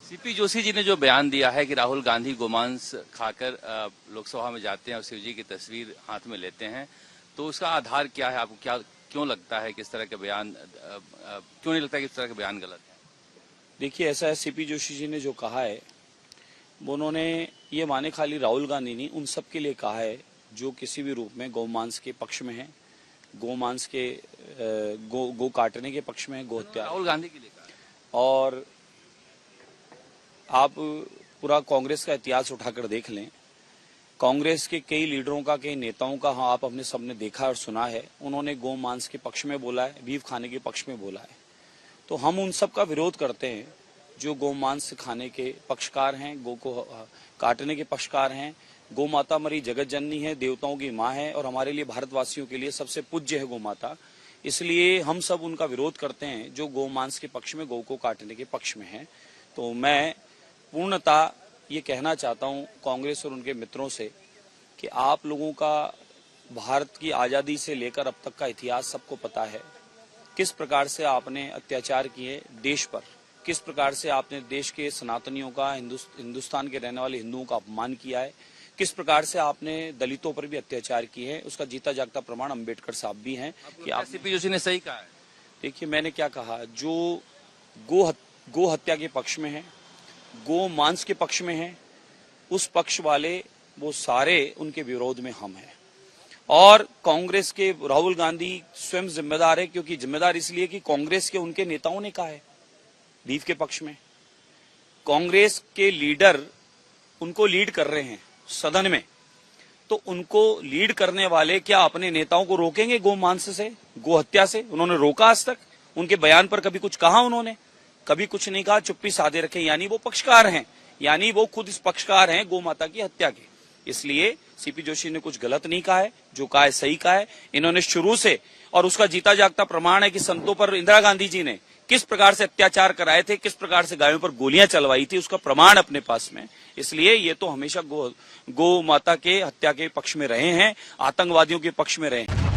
CP Joshi ji ने जो बयान दिया है कि राहुल गांधी गोमांस खाकर लोकसभा में जाते हैं और शिव जी की तस्वीर हाथ में लेते हैं, तो उसका आधार क्या है? आपको क्या क्यों लगता है कि इस तरह के बयान क्यों नहीं लगता कि इस तरह के बयान गलत है? देखिए, ऐसा है, सीपी जोशी जी ने जो कहा है वो उन्होंने ये माने खाली राहुल गांधी नहीं, उन सब के लिए कहा है जो किसी भी रूप में गौमांस के पक्ष में है, गोमांस के गो काटने के पक्ष में है, गो हत्या। राहुल गांधी के लिए कहा है। और आप पूरा कांग्रेस का इतिहास उठाकर देख लें, कांग्रेस के कई लीडरों का, कई नेताओं का आप अपने सबने देखा और सुना है, उन्होंने गोमांस के पक्ष में बोला है, बीफ खाने के पक्ष में बोला है। तो हम उन सब का विरोध करते हैं जो गोमांस खाने के पक्षकार हैं, गो को काटने के पक्षकार हैं। गौ माता हमारी जगत जननी है, देवताओं की माँ है और हमारे लिए, भारतवासियों के लिए सबसे पूज्य है गौ माता। इसलिए हम सब उनका विरोध करते हैं जो गोमांस के पक्ष में, गौ को काटने के पक्ष में है। तो मैं पूर्णतः ये कहना चाहता हूँ कांग्रेस और उनके मित्रों से कि आप लोगों का भारत की आज़ादी से लेकर अब तक का इतिहास सबको पता है, किस प्रकार से आपने अत्याचार किए देश पर, किस प्रकार से आपने देश के सनातनियों का, हिंदुस्तान के रहने वाले हिंदुओं का अपमान किया है, किस प्रकार से आपने दलितों पर भी अत्याचार किए हैं। उसका जीता जागता प्रमाण अम्बेडकर साहब भी हैं कि आप। सीपी जोशी ने सही कहा है। देखिए, मैंने क्या कहा, जो गो हत्या के पक्ष में है, गो मांस के पक्ष में है, उस पक्ष वाले वो सारे उनके विरोध में हम हैं। और कांग्रेस के राहुल गांधी स्वयं जिम्मेदार है, क्योंकि जिम्मेदार इसलिए कि कांग्रेस के उनके नेताओं ने कहा है बीफ के पक्ष में। कांग्रेस के लीडर उनको लीड कर रहे हैं सदन में, तो उनको लीड करने वाले क्या अपने नेताओं को रोकेंगे गो मांस से, गो हत्या से? उन्होंने रोका आज तक? उनके बयान पर कभी कुछ कहा? उन्होंने कभी कुछ नहीं कहा, चुप्पी साधे रखे। यानी वो पक्षकार हैं, यानी वो खुद इस पक्षकार हैं गो माता की हत्या के। इसलिए सीपी जोशी ने कुछ गलत नहीं कहा है, जो कहा है सही कहा है। इन्होंने शुरू से, और उसका जीता जागता प्रमाण है कि संतों पर इंदिरा गांधी जी ने किस प्रकार से अत्याचार कराए थे, किस प्रकार से गायों पर गोलियां चलवाई थी, उसका प्रमाण अपने पास में। इसलिए ये तो हमेशा गो माता के हत्या के पक्ष में रहे हैं, आतंकवादियों के पक्ष में रहे हैं।